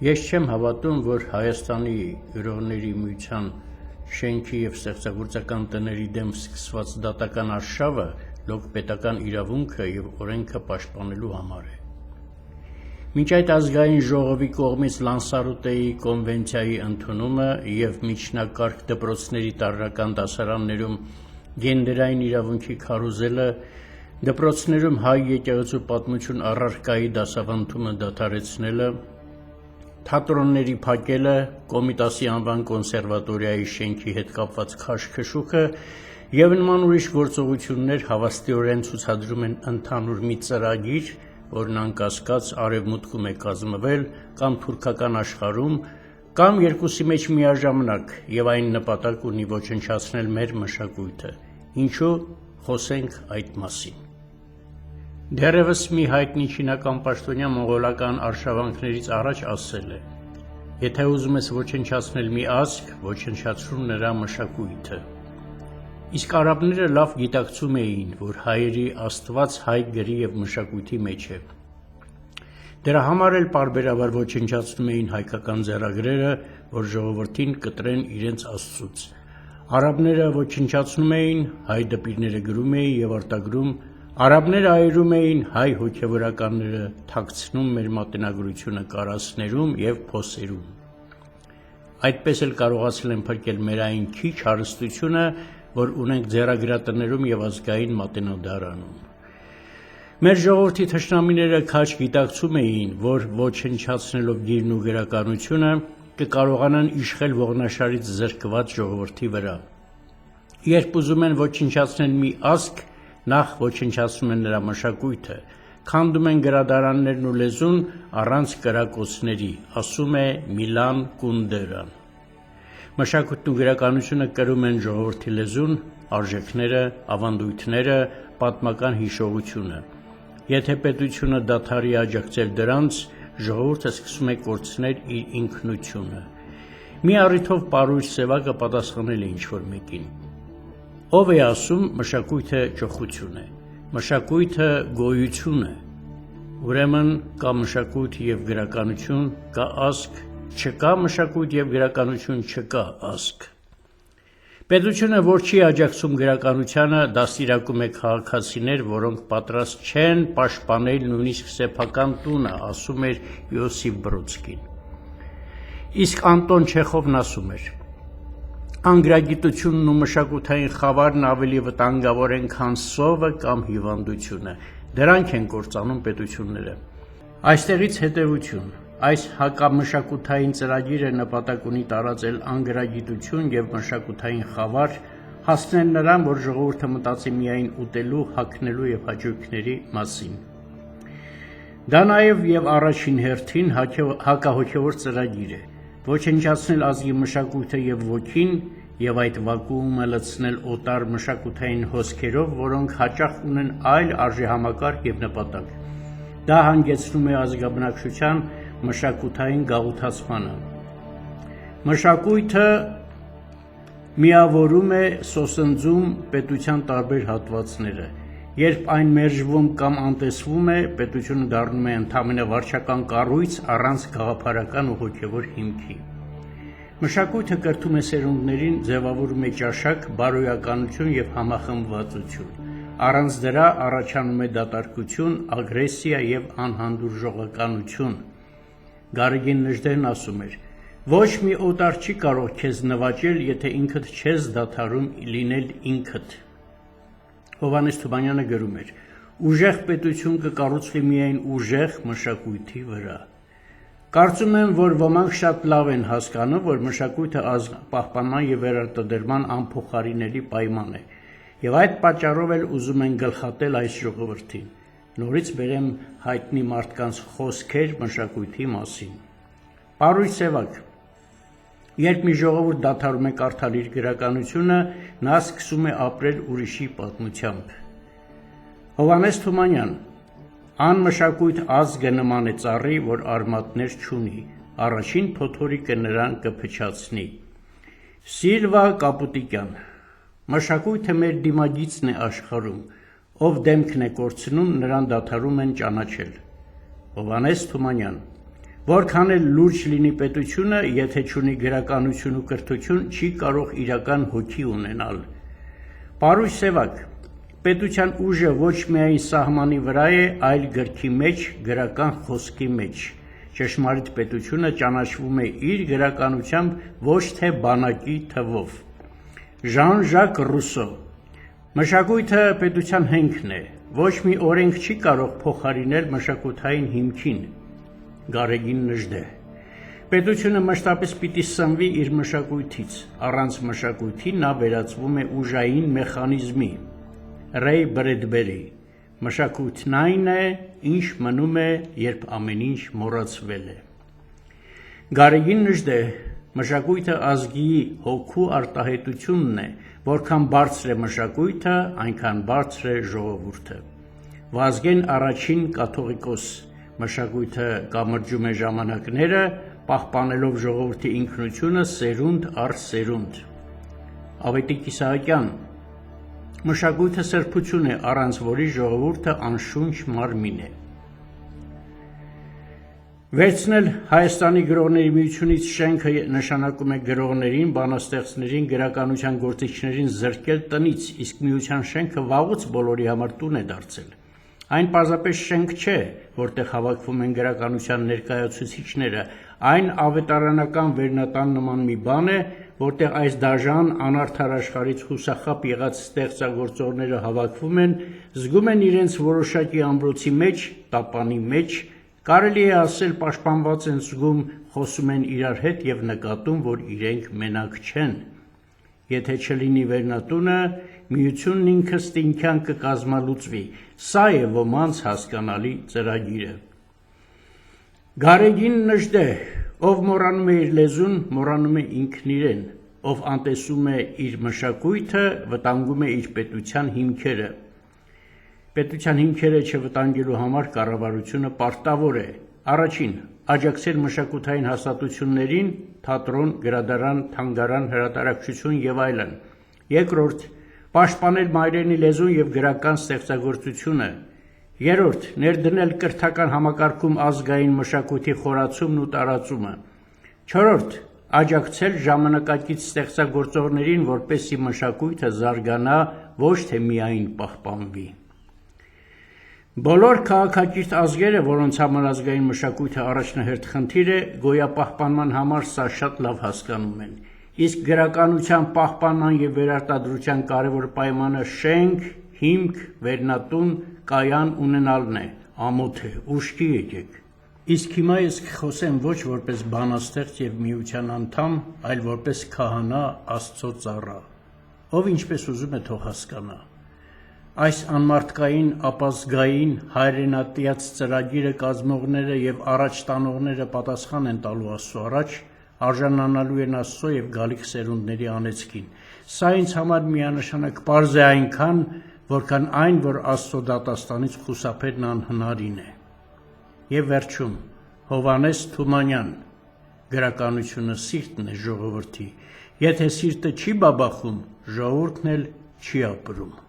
Ես չեմ հավատում, որ Հայաստանի գրողների միության շենքի և ստեղծագործական տների դեմ սկսված դատական արշավը լոկպետական իրավունքը և օրենքը պաշտպանելու համար է։ Մինչ այդ ազգային ժողովի կողմից Լանսարոտեի կոնվենցիայի ընդունումը և միջնակարգ դպրոցների տարրական դասարաններում գենդերային իրավունքի քարոզելը, դպրոցներում հայ եկեղեցու պատմություն առարկայի դասավանդումը դադարեցնելը, թատրոնների փակելը, Կոմիտասի անվան կոնսերվատորիայի շենքի հետ կապված քաշքշուկը և նման ուրիշ գործողություններ հավաստիորեն ցուցադրում են ընդհանուր մի ծրագիր, որն անկասկած Արևմուտքում է կազմվել կամ թուրքական աշխարհում, կամ երկուսի մեջ միաժամանակ և այն նպատակ ունի ոչնչացնել մեր մշակույթը, ինչու խոսենք այդ մասին։ Դեռևս մի հայտնի չինական պաշտոնյա մոնղոլական արշավանքներից առաջ ասել է. «Եթե ուզում ես ոչնչացնել մի ազգ, ոչնչացրու նրա մշակույթը»։ Իսկ արաբները լավ գիտակցում էին, որ հայերի Աստված հայ գրի և մշակույթի մեջ է։ Դրա համար էլ պարբերաբար ոչնչացնում էին հայկական ձեռագրերը, որ ժողովրդին կտրեն իրենց Աստծուց։ Արաբները ոչնչացնում էին, հայ դպիրները գրում էին և արտագրում, արաբները այրում էին, հայ հոգևորականները թաքցնում մեր մատենագրությունը կարասներում և փոսերում։ Այդպես էլ կարողացել են փրկել մեր այն քիչ հարստությունը, որ ունենք ձեռագրատներում և ազգային մատենադարանում։ Մեր ժողովրդի թշնամիները քաջ գիտակցում էին, որ ոչնչացնելով գիրն ու գրականությունը կկարողանան իշխել ողնաշարից զրկված ժողովրդի վրա։ Երբ ուզում են ոչնչացնել մի ազգ, նախ ոչնչացնում են նրա մշակույթը, քանդում են գրադարաններն ու լեզուն առանց կրակոցների, ասում է Միլան Կունդերան։ Մշակույթն ու գրականությունը կրում են ժողովրդի լեզուն, արժեքները, ավանդույթները, պատմական հիշողությունը։ Եթե պետությունը դադարի աջակցել դրանց, ժողովուրդը սկսում է կորցնել իր ինքնությունը։ Մի առիթով պարույր Սևակը պատասխանել է ինչ-որ մեկին. «Ով է ասում մշակույթը ճոխություն է, մշակույթը գոյություն է, ուրեմն կա մշակույթ և գրականություն, կա ազգ, չկա մշակույթ և գրականություն, չկա ազգ»։ Պետությունը, որ չի աջակցում գրականությանը, դաստիարակում է քաղաքացիներ, որոնք պատրաստ չեն պաշտպանել նույնիսկ սեփական տունը, ասում էր Յոսիֆ Բրոդսկին։ Իսկ Անտոն Չեխովն ասում էր. «Անգրագիտությունն ու մշակութային խավարն ավելի վտանգավոր են, քան սովը կամ հիվանդությունը, դրանք են կործանում պետությունները»։ Այստեղից հետևություն. այս հակամշակութային ծրագիրը նպատակ ունի տարածել անգրագիտություն և մշակութային խավար, հասնել նրան, որ ժողովուրդը մտածի միայն ուտելու, հագնելու և հաճույքների մասին։ Դա նաև և առաջին հերթին հակահոգևոր ծրագիր է՝ ոչնչացնել ազգի մշակույթը և ոգին և այդ վակուումը լցնել օտար մշակութային հոսքերով, որոնք հաճախ ունեն այլ արժեհամակարգ և նպատակ։ Դա հանգեցնում է ազգաբնակչության մշակութային գաղութացմանը։ Մշակույթը միավորում է, սոսնձում պետության տարբեր հատվածները։ Երբ այն մերժվում կամ անտեսվում է, պետությունը դառնում է ընդամենը վարչական կառույց առանց գաղափարական ու հոգևոր հիմքի։ Մշակույթը կրթում է սերունդներին, ձևավորում է ճաշակ, բարոյականություն և համախմբվածություն։ Առանց դրա առաջանում է դատարկություն, ագրեսիա և անհանդուրժողականություն։ Գարեգին Նժդեհն ասում էր. «Ոչ մի օտար չի կարող քեզ նվաճել, եթե ինքդ չես դադարում լինել ինքդ»։ Հովհաննես Թումանյանը գրում էր. «Ուժեղ պետություն կկառուցվի միայն ուժեղ մշակույթի վրա»։ Կարծում եմ, որ ոմանք շատ լավ են հասկանում, որ մշակույթը ազգի պահպանման և վերարտադրման անփոխարինելի պայման է, և այդ պատճառով էլ ուզում են գլխատել այս ժողովրդին։ Նորից բերեմ հայտնի մարդկանց խոսքեր մշակույթի մասին։ Պարույր Սևակ. երբ մի ժողովուրդ դադարում է կարդալ իր գրականությունը, նա սկսում է ապրել ուրիշի պատմությամբ։ Հովհաննես Թումանյան. անմշակույթ ազգը նման է ծառի, որ արմատներ չունի, առաջին փոթորիկը նրան կփչացնի։ Սիլվա Կապուտիկյան. մշակույթը մեր դիմագիծն է աշխարհում, ով դեմքն է կորցնում, նրան դադարում են ճանաչել։ Հովհաննես Թումանյան. Որքան էլ լուրջ լինի պետությունը, եթե չունի գրականություն ու կրթություն, չի կարող իրական հոգի ունենալ։ Պարույր Սևակ, պետության ուժը ոչ միայն սահմանի վրա է, այլ գրքի մեջ, գրական խոսքի մեջ։ Ճշմարիտ պետությունը ճանաչվում է իր գրականությամբ, ոչ թե բանակի թվով։ Ժան-Ժակ Ռուսո, մշակույթը պետության հենքն է, ոչ մի օրենք չի կարող փոխարինել մշակութային հիմքին։ Գարեգին Նժդեհ, պետությունը մշտապես պիտի սնվի իր մշակույթից, առանց մշակույթի նա վերածվում է ուժային մեխանիզմի։ Ռեյ Բրեդբերի, մշակույթն այն է, ինչ մնում է, երբ ամեն ինչ մոռացվել է։ Գարեգին Նժդեհ, մշակույթը ազգի հոգու արտահայտությունն է, որքան բարձր է մշակույթը, այնքան բարձր է ժողովուրդը։ Վազգեն առաջին կաթողիկոս, մշակույթը կամրջում է ժամանակները, պահպանելով ժողովրդի ինքնությունը սերունդ առ սերունդ։ Ավետիք Իսահակյան, մշակույթը սրբություն է, առանց որի ժողովուրդը անշունչ մարմին է։ Վերցնել Հայաստանի գրողների միությունից շենքը նշանակում է գրողներին, բանաստեղծներին, գրականության գործիչներին զրկել տնից, իսկ միության շենքը վաղուց բոլորի համար տուն է դարձել։ Այն պարզապես շենք չէ, որտեղ հավաքվում են գրականության ներկայացուցիչները, այն ավետարանական վերնատան նման մի բան է, որտեղ այս դաժան անարդար աշխարհից խուսախապ եղած ստեղծագործողները հավաքվում են, զգում են իրենց որոշակի ամրոցի մեջ, տապանի մեջ, կարելի է ասել պաշտպանված են զգում, խոսում են իրար հետ և նկատում, որ իրենք մենակ չեն։ Եթե չլինի վերնատունը, միությունն ինքը ստինքյան կկազմալուծվի, սա է ոմանց հասկանալի ծրագիրը։ Գարեգին Նժդեհ, ով մոռանում է իր լեզուն, մոռանում է ինքն իրեն, ով անտեսում է իր մշակույթը, վտանգում է իր պետության հիմքերը։ Պետության հիմքերը չվտանգելու համար կառավարությունը պարտավոր է. Առաջին, աջակցել մշակութային հաստատություններին, թատրոն, գրադարան, թանգարան, հրատարակչություն և այլն։ Երկրորդ, պաշտպանել մայրենի լեզուն և գրական ստեղծագործությունը։ Երրորդ, ներդնել կրթական համակարգում ազգային մշակույթի խորացումն ու տարածումը։ Չորրորդ, աջակցել ժամանակակից ստեղծագործողներին, որպեսզի մշակույթը զարգանա, ոչ թե միայն պահպանվի։ Բոլոր քաղաքակիրթ ազգերը, որոնց համար ազգային մշակույթը առաջնահերթ խնդիր է, գոյապահպանման համար սա շատ լավ հասկանում են։ Իսկ գրականության պահպանման և վերարտադրության կարևոր պայմանը շենք, հիմք, վերնատուն, կայան ունենալն է, ամոթ է, ուշքի եկեք։ Իսկ հիմա ես կխոսեմ ոչ որպես բանաստեղծ և միության անդամ, այլ որպես քահանա, Աստծո ծառա, ով ինչպես ուզում է թող հասկանա։ Այս անմարդկային, ապազգային, հայրենատյաց ծրագիրը կազմողները և առաջ տանողները պատասխան են տալու Աստծո առաջ, արժանանալու են Աստծո և գալիք սերունդների անեծքին։ Սա ինձ համար միանշանակ պարզ է այնքան, որքան այն, որ Աստծո դատաստանից խուսափելն անհնարին է։ Եվ վերջում, Հովհաննես Թումանյան, գրականությունը սիրտն է ժողովրդի, եթե սիրտը չի բաբախում, ժողովուրդն էլ չի ապրում։